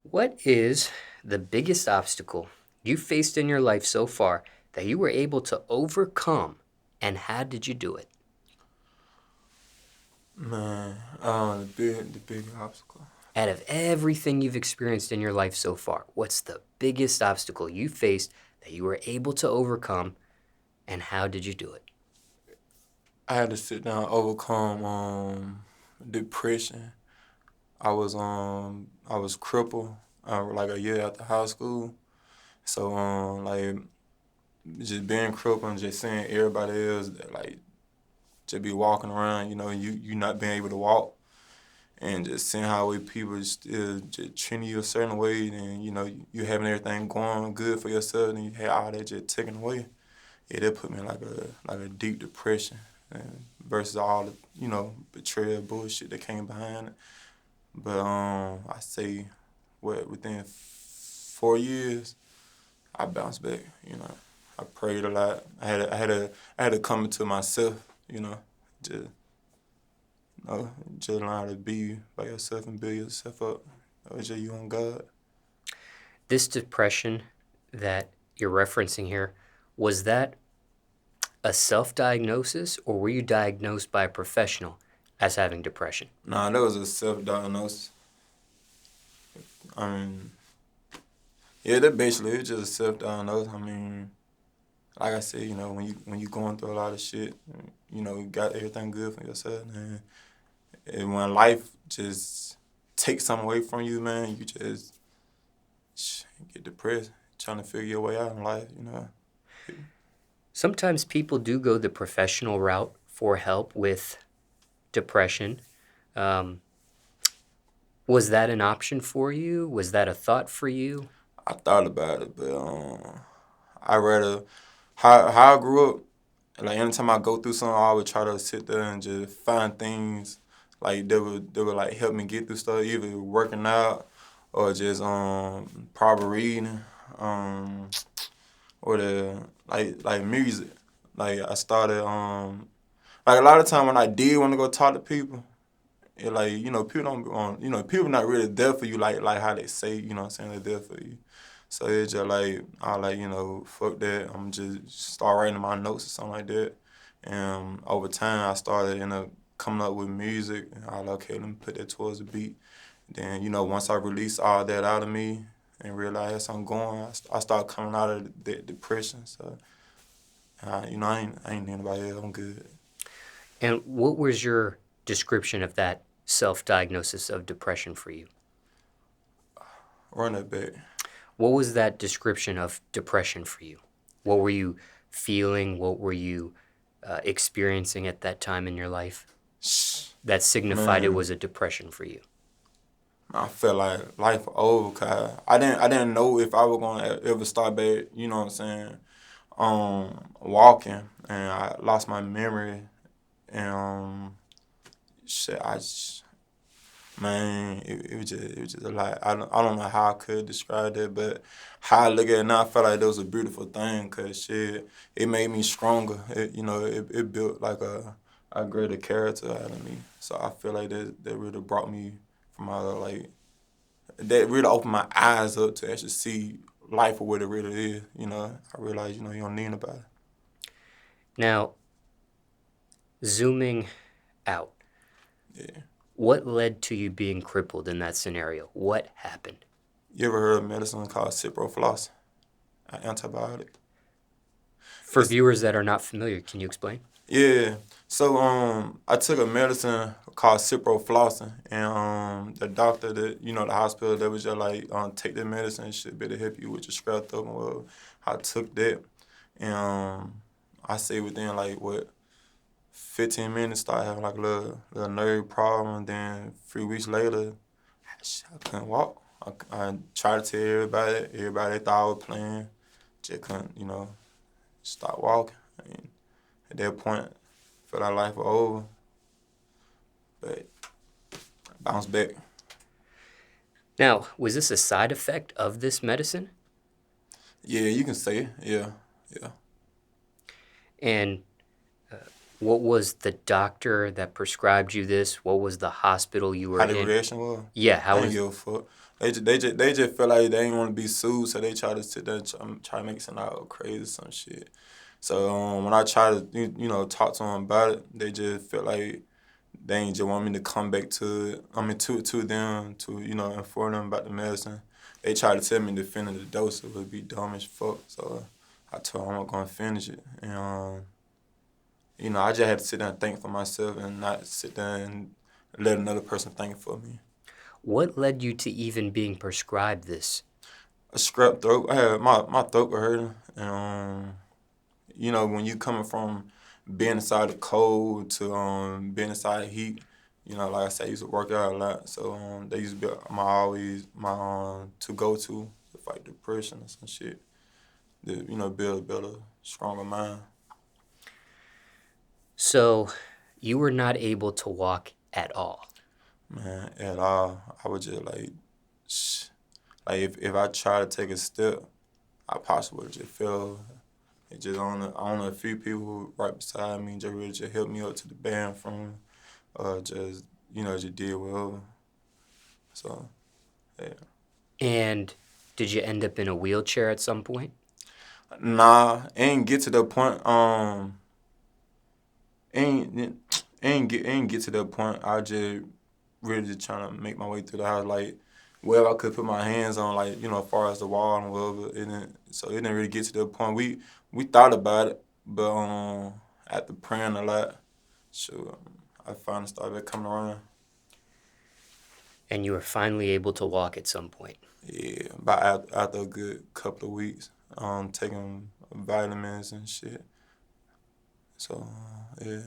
What is the biggest obstacle you faced in your life so far that you were able to overcome, and how did you do it? Man, the big obstacle. Out of everything you've experienced in your life so far, what's the biggest obstacle you faced that you were able to overcome, and how did you do it? I had to sit down, overcome depression. I was crippled like a year after high school. So like just being crippled and just seeing everybody else that like just be walking around, you not being able to walk and just seeing how we people still just treating you a certain way and you having everything going good for yourself and you had all that just taken away. Yeah, that put me in like a deep depression, and versus all the betrayal bullshit that came behind it. But I say within 4 years I bounced back. I prayed a lot. I had to come into myself. Just just learn how to be by yourself and build yourself up. That was just you and God. This depression that you're referencing here, was that a self diagnosis or were you diagnosed by a professional as having depression? Nah, that was a self-diagnosis. I mean, yeah, that basically it's just a self-diagnosis. I mean, like I said, when you going through a lot of shit, you got everything good for yourself, and when life just takes something away from you, man, you just get depressed, trying to figure your way out in life. Sometimes people do go the professional route for help with depression. Um, was that an option for you? Was that a thought for you? I thought about it, but I rather how I grew up. Like anytime I go through something, I would try to sit there and just find things like that would like help me get through stuff, either working out or just probably reading, or the like music. Like I started like a lot of time when I did want to go talk to people, it like people don't people not really there for you like how they say what I'm saying they're there for you. So it's just like I like fuck that. I'm just start writing my notes or something like that. And over time I started coming up with music. And I like okay, let me put that towards the beat. Then once I release all that out of me and realize I'm going, I start coming out of that depression. So I ain't anybody else. I'm good. And what was your description of that self diagnosis of depression for you? Run that back. What was that description of depression for you? What were you feeling? What were you experiencing at that time in your life that signified it Man, was a depression for you? I felt like life over, cause I didn't know if I was gonna ever start back. You know what I'm saying? Walking, and I lost my memory, and shit, man, it was just a lot. I don't know how I could describe that, but how I look at it now, I felt like that was a beautiful thing, cause shit, it made me stronger. It built like a greater character out of me. So I feel like that really brought me from my like that really opened my eyes up to actually see life for what it really is. I realized, you don't need nobody. Now, zooming out, Yeah. what led to you being crippled in that scenario? What happened? You ever heard of medicine called Ciprofloxacin, an antibiotic? For It's viewers that are not familiar, can you explain? yeah. So I took a medicine called Ciprofloxacin, and the doctor that the hospital that was just like take that medicine, it should be to help you with your scrap up and well, I took that, and I say within like what 15 minutes, started having like a little nerve problem. And then 3 weeks later, I couldn't walk. I tried to tell everybody. Everybody thought I was playing. Just couldn't, stop walking. I mean, at that point, I felt like life was over. But I bounced back. Now, was this a side effect of this medicine? Yeah, you can say it. Yeah, yeah. And What was the doctor that prescribed you this? What was the hospital you were How the in? reaction was? Yeah, how I ain't was give a fuck. They just feel like they ain't want to be sued, so they try to sit there and try to make it sound out crazy or some shit. So when I try to talk to them about it, they just feel like they ain't just want me to come back to it. I mean to them to inform them about the medicine. They try to tell me to finish the dose. It would be dumb as fuck. So I told them I'm not gonna finish it, and I just had to sit there and think for myself and not sit there and let another person think for me. what led you to even being prescribed this? A scrap throat. I had my throat was hurting, and when you coming from being inside the cold to being inside the heat, like I said, I used to work out a lot, so they used to be my to go to fight depression or some shit. To build a better, stronger mind. So, you were not able to walk at all. Man, at all, I would just like if I try to take a step, I possibly would just feel. It just on a few people who right beside me just really just helped me up to the bathroom, just just did well. So yeah. And did you end up in a wheelchair at some point? Nah, ain't get to the point. Ain't get to that point. I just really just trying to make my way through the house, like wherever I could put my hands on, like as far as the wall and whatever. So it didn't really get to that point. We thought about it, but after praying a lot, so I finally started coming around. And you were finally able to walk at some point. Yeah, about after a good couple of weeks, taking vitamins and shit. So yeah.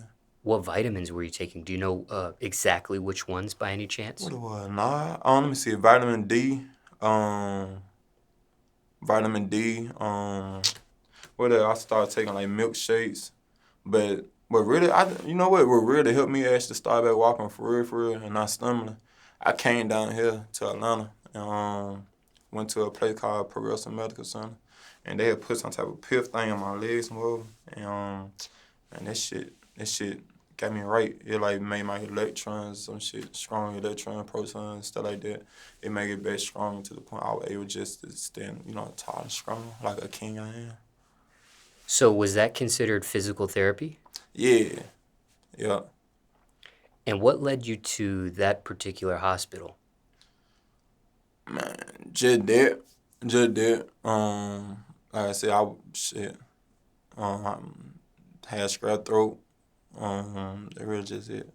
What vitamins were you taking? Do you know exactly which ones by any chance? What it was? Nah. Let me see. Vitamin D. Um, vitamin D. What else? I started taking like milkshakes, but really, you know what? What really helped me actually start back walking for real, and not stumbling. I came down here to Atlanta and went to a place called Progressive Medical Center, and they had put some type of pith thing on my legs and whatever, and that shit got me right. It like made my electrons, some shit, strong electron, protons, stuff like that. It made it back strong to the point I was able just to stand, tall and strong like a king I am. So, was that considered physical therapy? Yeah, yeah. And what led you to that particular hospital? Man, just that. Like I said, I had scrap throat. That really just it.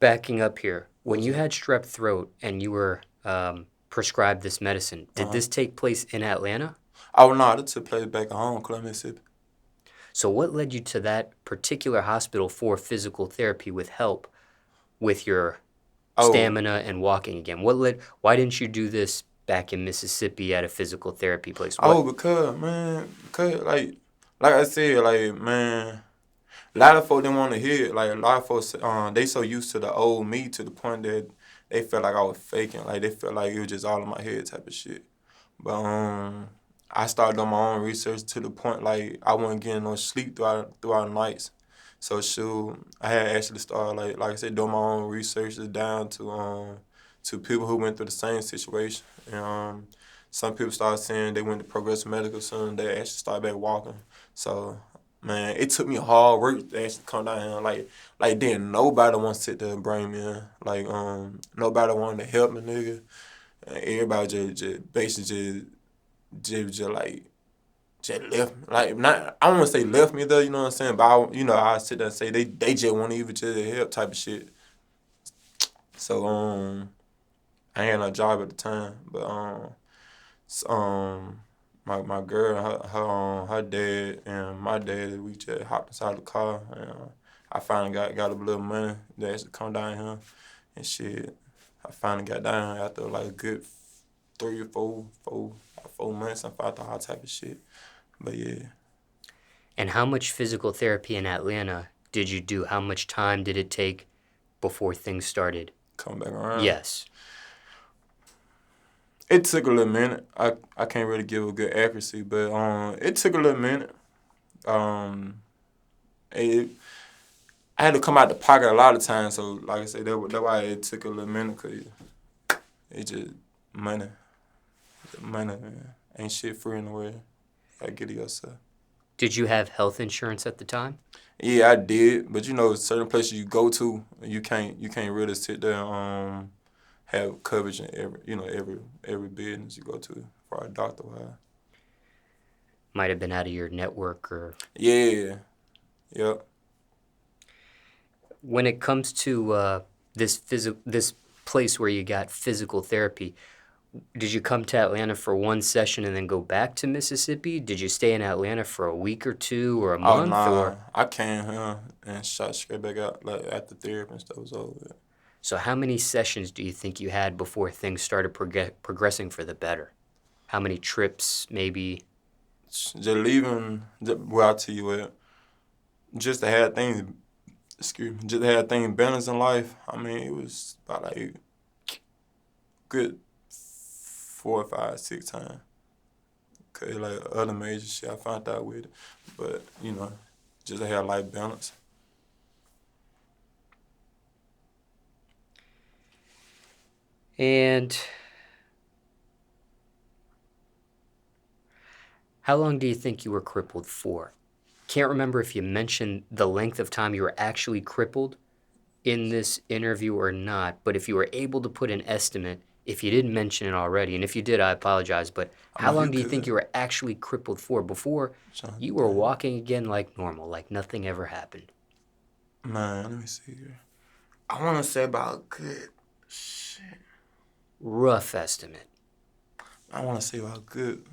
Backing up here, when What's you up? had strep throat and you were prescribed this medicine, did Uh-huh. this take place in Atlanta? Oh no, that took place back at home, Columbia, Mississippi. So, what led you to that particular hospital for physical therapy with help with your Oh, stamina and walking again? Why didn't you do this back in Mississippi at a physical therapy place? because man, because like I said, like man, a lot of folks didn't want to hear it. Like a lot of folks, they so used to the old me to the point that they felt like I was faking. Like they felt like it was just all in my head type of shit. But I started doing my own research to the point like I wasn't getting no sleep throughout the nights. So shoot, I had actually started like I said, doing my own research down to people who went through the same situation. And some people started saying they went to Progressive Medical Center, they actually started back walking. So man, it took me hard work to actually come down here. Like then nobody want to sit there and bring me in. Like nobody wanted to help me, nigga. And everybody just basically just like just left me. Like not I don't want to say left me though, you know what I'm saying? But I sit there and say they just want to even just help type of shit. So I had no job at the time, but my girl, her dad and my dad, we just hopped inside the car and I finally got a little money to actually come down here and shit. I finally got down after like a good 3 or 4 months. I found out all type of shit. But yeah, And how much physical therapy in Atlanta did you do? How much time did it take before things started? come back around. Yes. It took a little minute. I can't really give a good accuracy, but it took a little minute. Um, it, I had to come out the pocket a lot of times. So like I said, that's why it took a little minute, cause it just money, money, man. Ain't shit free in the world. Gotta get it yourself. Did you have health insurance at the time? Yeah, I did, but you know, certain places you go to, you can't really sit there have coverage in every business you go to for a doctor wise. Might have been out of your network or... Yeah, yep. When it comes to this place where you got physical therapy, did you come to Atlanta for one session and then go back to Mississippi? Did you stay in Atlanta for a week or two or a Oh month nah, or... I came here and shot straight back out like after therapy and stuff was over. So how many sessions do you think you had before things started progressing for the better? How many trips, maybe? Just leaving where I tell you what, just to have things, just to have things balanced in life. I mean, it was about like good 4, 5, 6 times. Cause like other major shit I found out with it, but you know, just to have life balance. And how long do you think you were crippled for? Can't remember if you mentioned the length of time you were actually crippled in this interview or not, but if you were able to put an estimate, if you didn't mention it already, and if you did, I apologize, but I how mean, long you do you think good. you were actually crippled for before Trying you to were think. walking again like normal, like nothing ever happened? Man, let me see here. I want to say about good. Shit. Rough estimate. I want to say about good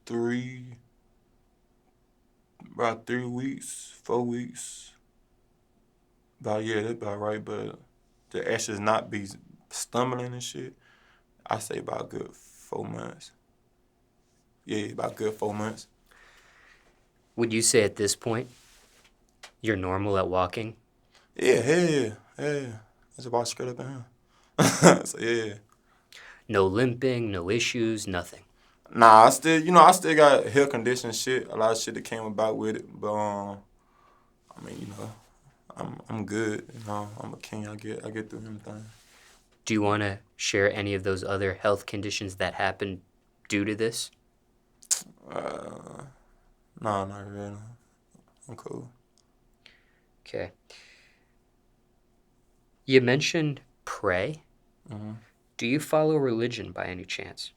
3, about 3 weeks, 4 weeks. About yeah, that's about right. But the actually not be stumbling and shit. I say about good 4 months. Yeah, about good 4 months. Would you say at this point you're normal at walking? Yeah, hell yeah, hell yeah. That's about straight up in here. So yeah. No limping, no issues, nothing. Nah, I still got health condition shit. A lot of shit that came about with it, but I mean, I'm good. I'm a king. I get through anything. Do you want to share any of those other health conditions that happened due to this? Uh, nah, not really. I'm cool. Okay. You mentioned pray. Hmm. Do you follow religion by any chance?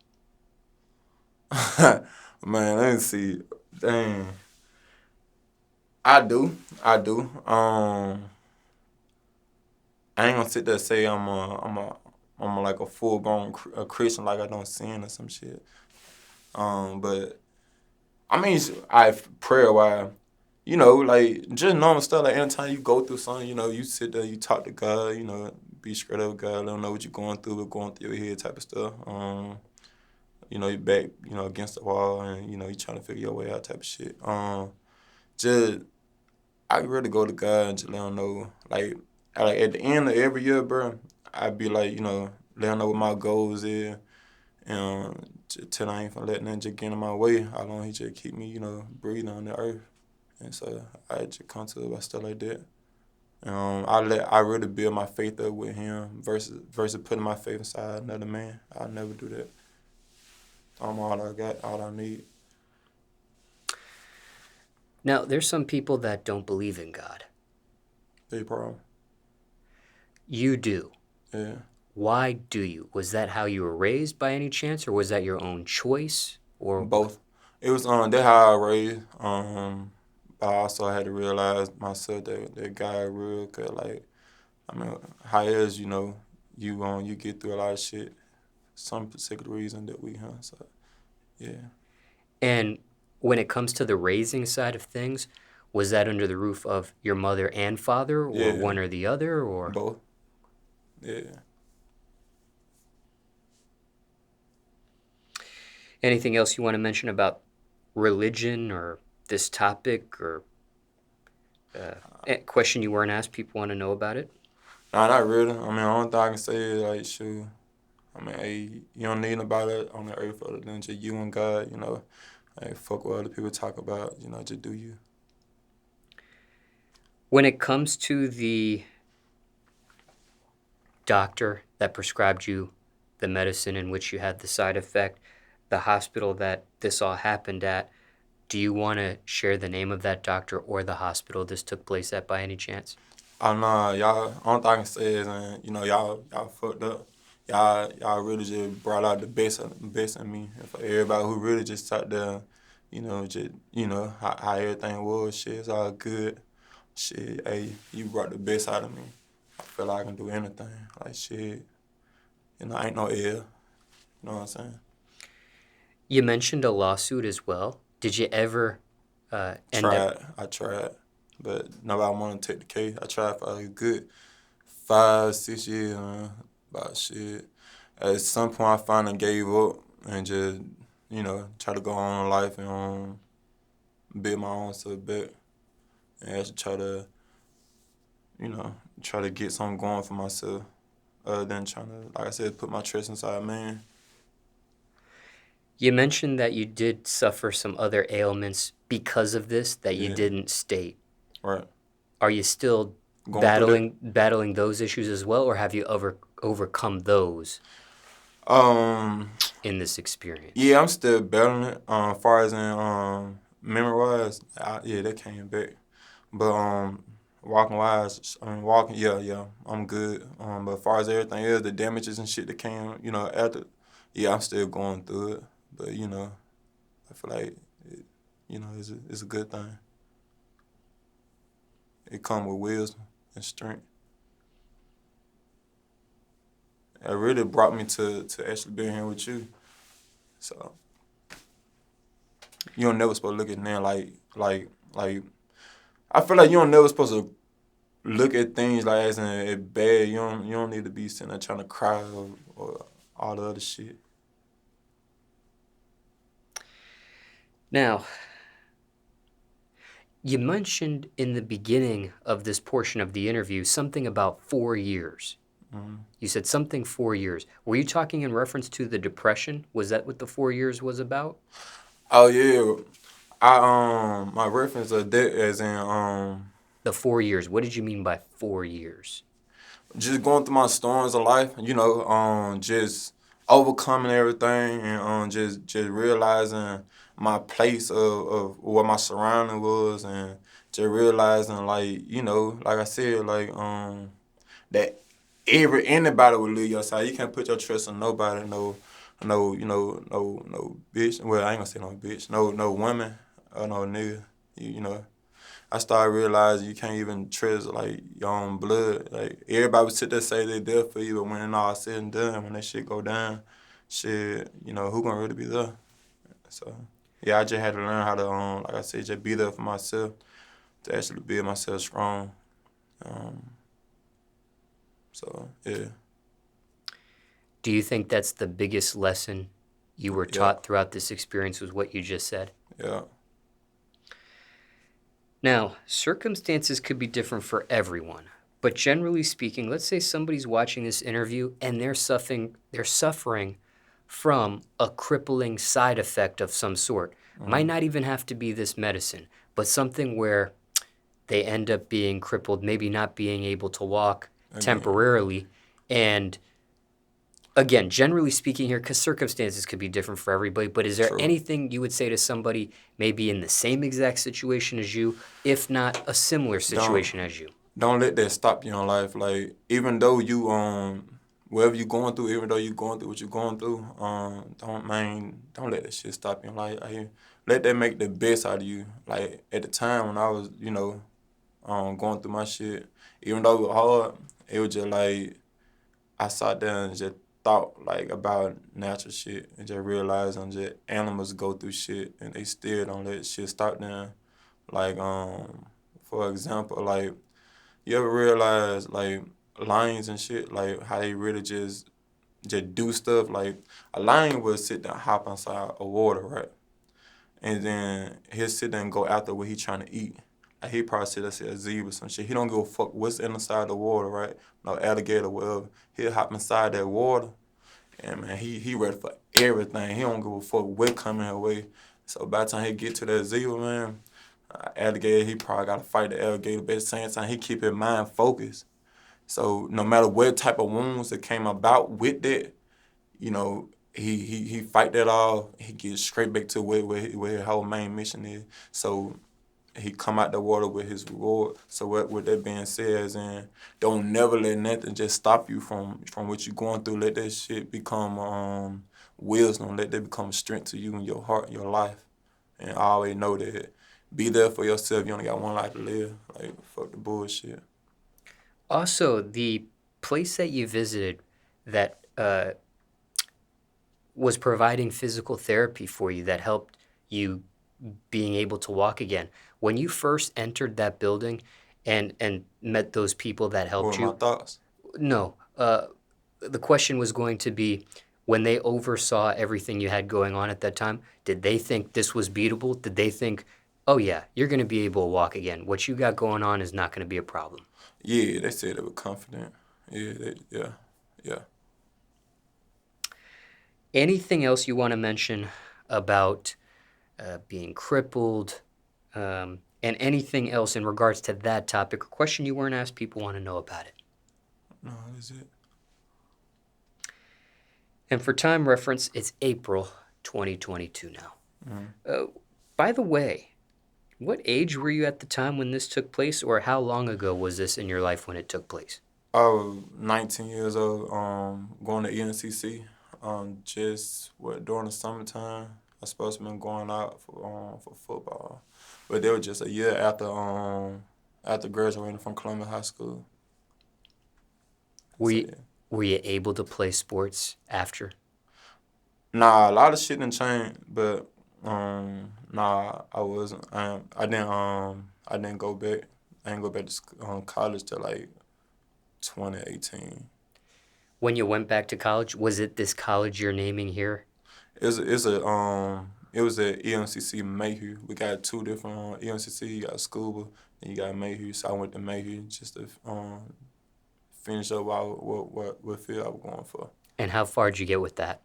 Man, let me see. Dang, I do. I do. I ain't gonna sit there and say I'm like a full grown Christian, like I don't sin or some shit. But I mean, I prayer wise, like just normal stuff. Like anytime you go through something, you sit there, you talk to God, be straight up with God, let him know what you're going through your head type of stuff. Your back, against the wall, and you trying to figure your way out type of shit. Just I really go to God and just let him know, like at the end of every year, bro, I'd be like, let him know what my goals is, and just tell him I ain't gonna let nothing just get in my way. How long he just keep me, breathing on the earth. And so I just come to it by stuff like that. I really build my faith up with him versus putting my faith inside another man. I'll never do that. I'm all I got, all I need. Now, there's some people that don't believe in God. Big problem. You do. Yeah. Why do you? Was that how you were raised by any chance, or was that your own choice, or what? Both. It was that's how I raised. But I also had to realize myself that God real, cause like I mean, how else you get through a lot of shit, some particular reason that we have. So yeah, And when it comes to the raising side of things, was that under the roof of your mother and father, or yeah, one or the other, or both. Yeah. anything else you want to mention about religion or this topic, or a question you weren't asked, people want to know about it? Nah, not really. I mean, the only thing I can say is like, shoot. I mean, hey, you don't need nobody on the earth other than just you and God. Like, fuck what other people talk about, you know, just do you. When it comes to the doctor that prescribed you the medicine in which you had the side effect, the hospital that this all happened at, do you want to share the name of that doctor or the hospital this took place at by any chance? Oh nah, y'all. Only thing I can say is, you know, y'all fucked up. Y'all really just brought out the best in me. And for everybody who really just sat there, you know, just you know how everything was. Shit, it's all good. Shit, hey, you brought the best out of me. I feel like I can do anything. Like shit, you know, I ain't no air. You know what I'm saying? You mentioned a lawsuit as well. Did you ever end up? I tried, but nobody want to take the case. I tried for like a good 5, 6 years, man. About shit. At some point, I finally gave up and just, you know, try to go on in life and build my own stuff back. And actually try to, you know, try to get something going for myself. Other than trying to, like I said, put my trust inside man. You mentioned that you did suffer some other ailments because of this that you Yeah, didn't state. right. Are you still Going through that. battling those issues as well, or have you overcome those Um, in this experience? yeah, I'm still battling it. Far as in memory wise, yeah, that came back. But walking wise, I mean walking, yeah, I'm good. But as far as everything else, the damages and shit that came, you know, after, yeah, I'm still going through it. But you know, I feel like, you know, it's a good thing. It come with wisdom and strength. It really brought me to actually being here with you. So you don't never supposed to look at them like. I feel like you don't never supposed to look at things like as in it bad. You don't need to be sitting there trying to cry or all the other shit. Now, you mentioned in the beginning of this portion of the interview something about 4 years. Mm-hmm. You said something 4 years. Were you talking in reference to the depression? Was that what the 4 years was about? Oh yeah, I my reference of that as in The 4 years. What did you mean by 4 years? just going through my storms of life. You know, just overcoming everything and just realizing my place of what my surrounding was and just realizing like you know like I said like that anybody will leave your side. You can't put your trust in nobody. No bitch. Well, I ain't gonna say no bitch. No woman or no nigga. You know. I started realizing you can't even trust like your own blood. Like everybody would sit there say they there for you, but when it all said and done, when that shit go down, shit, you know who gonna really be there? So yeah, I just had to learn how to like I said, just be there for myself to actually build myself strong. Um, so yeah, Do you think that's the biggest lesson you were yeah, taught throughout this experience was what you just said? yeah, Now, circumstances could be different for everyone, but generally speaking, let's say somebody's watching this interview and they're suffering from a crippling side effect of some sort. Might mm, not even have to be this medicine, but something where they end up being crippled, maybe not being able to walk again, temporarily. And again, generally speaking here, because circumstances could be different for everybody, but is there true. anything you would say to somebody maybe in the same exact situation as you, if not a similar Don't situation as you? don't let that stop you in life. Like even though you whatever you going through, even though you going through what you're going through, don't let that shit stop you in life. Like, let that make the best out of you. Like at the time when I was, you know, going through my shit, even though it was hard, it was just like I sat there and just thought like about natural shit and just realizing that animals go through shit and they still don't let shit stop them. Like for example, like you ever realize like lions and shit, like how they really just do stuff. Like a lion will sit there and hop inside a water, right? And then he'll sit there and go after what he trying to eat. Like he probably sit there and say a zebra or some shit. He don't give a fuck what's inside the water, right? No alligator, whatever. He'll hop inside that water and man, he ready for everything. He don't give a fuck what coming her way. So by the time he get to that zebra, man, alligator, he probably got to fight the alligator, but at the same time, he keep his mind focused. So no matter what type of wounds that came about with that, you know, he fight that off. He gets straight back to where his whole main mission is. So he come out the water with his reward. So with that being said, as in, don't never let nothing just stop you from what you're going through. Let that shit become wisdom. Let that become strength to you and your heart, your life. And I always know that be there for yourself. You only got one life to live. Like, fuck the bullshit. Also, the place that you visited that was providing physical therapy for you that helped you being able to walk again. When you first entered that building and met those people that What helped were my you, thoughts? no, the question was going to be when they oversaw everything you had going on at that time, did they think this was beatable? Did they think, oh yeah, you're going to be able to walk again. What you got going on is not going to be a problem. Yeah, they said they were confident. Yeah. Anything else you want to mention about being crippled, and anything else in regards to that topic? A question you weren't asked, people want to know about it. No, that's it. And for time reference, it's April 2022 now. Mm-hmm. By the way, what age were you at the time when this took place, or how long ago was this in your life when it took place? I was 19 years old, going to ENCC, during the summertime. I supposed to been going out for football, but they were just a year after graduating from Columbia High School. Were So you, yeah. were you able to play sports after? Nah, a lot of shit didn't change, but nah, I wasn't. I didn't go back. I didn't go back to college till like 2018. When you went back to college, was it this college you're naming here? It was at EMCC Mayhew. We got two different EMCC. You got Scuba, and you got Mayhew. So I went to Mayhew just to finish up what field I was going for. And how far did you get with that?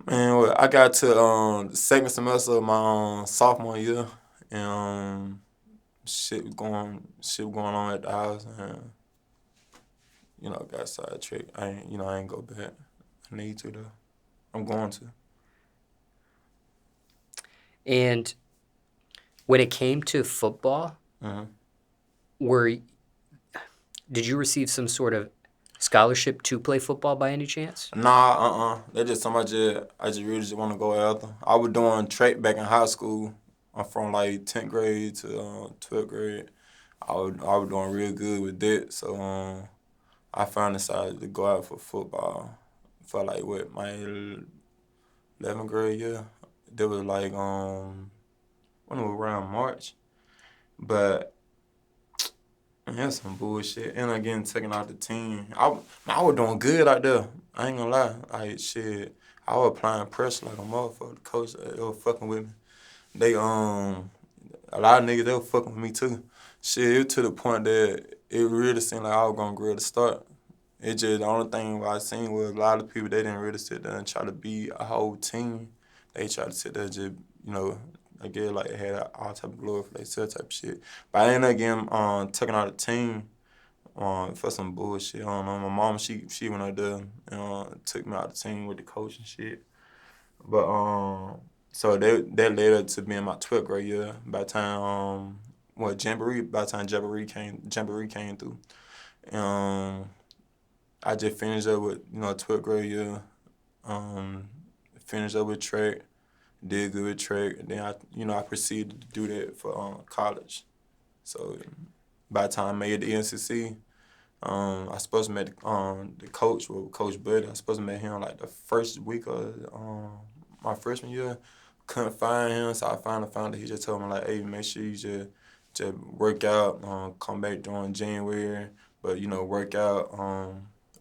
Man, well, I got to the second semester of my sophomore year, and shit was going on at the house, and got sidetracked. I ain't go back. I need to though. I'm going to. And when it came to football, Mm-hmm. were did you receive some sort of scholarship to play football by any chance? Nah, That's just something I just really just want to go after. I was doing track back in high school. I'm from like 10th grade to 12th grade. I was doing real good with that. So I finally decided to go out for football for like what my 11th grade year. That was like when it was around March, but. Man, that's some bullshit. And I'm getting taken out the team. I was doing good out there. I ain't gonna lie. Like, shit, I was applying pressure like a motherfucker. The coach, they were fucking with me. They, a lot of niggas, they were fucking with me too. Shit, it was to the point that it really seemed like I was gonna grow to start. It just, the only thing I seen was a lot of people, they didn't really sit there and try to be a whole team. They tried to sit there and just, I guess like they had all type of glory for themselves type of shit. But I ended up getting taken out of the team for some bullshit. I don't know. My mom, she went out there and took me out of the team with the coach and shit. But so that led up to being my 12th grade year. By the time by the time Jamboree came through. I just finished up with 12th grade year. Finished up with track. Did good with track, and then I proceeded to do that for college. So by the time I made the NCC, I supposed to meet the coach, well, Coach Buddy. I supposed to meet him like the first week of my freshman year. Couldn't find him, so I finally found it. He just told me like, "Hey, make sure you just work out. Come back during January, but work out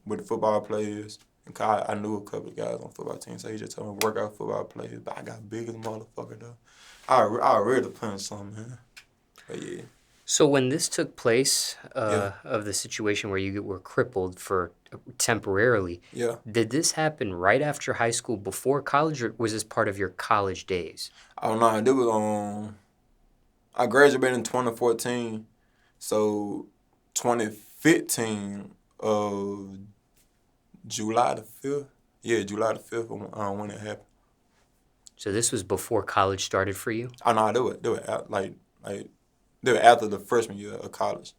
with the football players." I knew a couple of guys on the football team, so he just told me work out football players. But I got big as a motherfucker though. I really punch something, man. But yeah. So when this took place, Yeah. of the situation where you were crippled for temporarily. Yeah. Did this happen right after high school, before college, or was this part of your college days? I don't know. It was I graduated in 2014, so 2015 of July the 5th. Yeah, July the 5th when it happened. So this was before college started for you? Oh no, they were after the freshman year of college.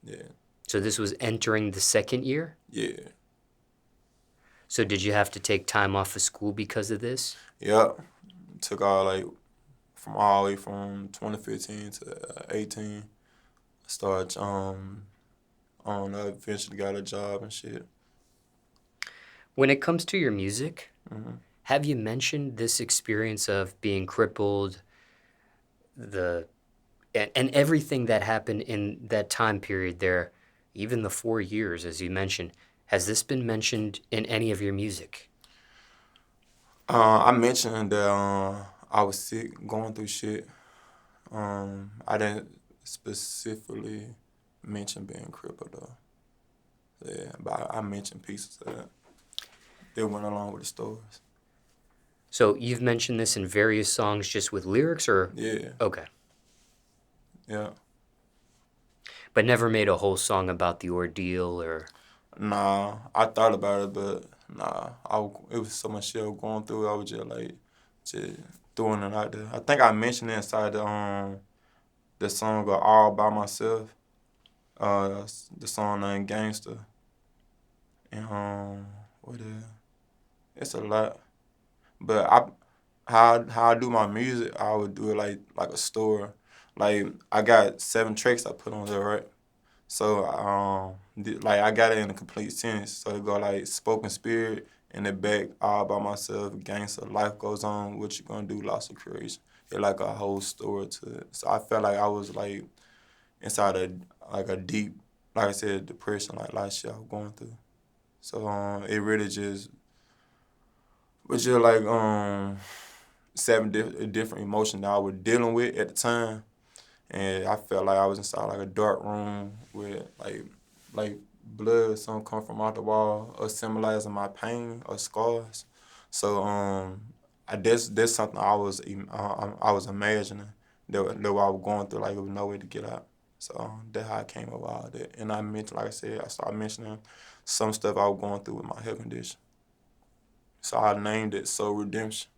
Yeah. So this was entering the second year? Yeah. So did you have to take time off of school because of this? Yep. Took all the way from 2015 to 18. Started I eventually got a job and shit. When it comes to your music, Hmm. have you mentioned this experience of being crippled, and everything that happened in that time period there, even the 4 years, as you mentioned? Has this been mentioned in any of your music? I mentioned that I was sick, going through shit. I didn't specifically mention being crippled though. Yeah, but I mentioned pieces of that. They went along with the stories. So you've mentioned this in various songs just with lyrics, or? Yeah, Okay. yeah. But never made a whole song about the ordeal, or? Nah, I thought about it, but nah, it was so much shit I was going through. I was just throwing it out there. I think I mentioned it inside the song All By Myself, the song named Gangster. And what is it's a lot. But how I do my music, I would do it like a store. Like I got 7 tracks I put on there, right? So like I got it in a complete sentence. So it go like spoken spirit in the back, all by myself, gangster, life goes on, what you gonna do, loss of creation. It like a whole story to it. So I felt like I was like inside a deep, like I said, depression, like a lot of shit I was going through. So it really just was just like 7 different emotions that I was dealing with at the time, and I felt like I was inside like a dark room with like blood, some come from out the wall, or symbolizing my pain or scars. So that's something I was imagining that what I was going through, like there was no way to get out. So that's how I came up with all that, and I mentioned, like I said, I started mentioning some stuff I was going through with my health condition. So I named it Soul Redemption.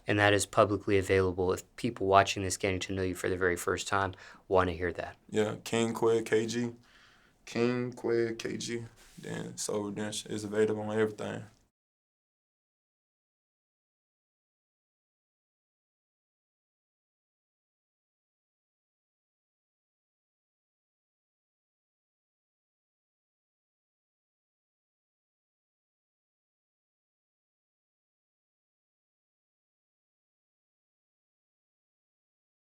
And that is publicly available if people watching this, getting to know you for the very first time, want to hear that. Yeah, KingQuez KG. KingQuez KG. Then Soul Redemption is available on everything.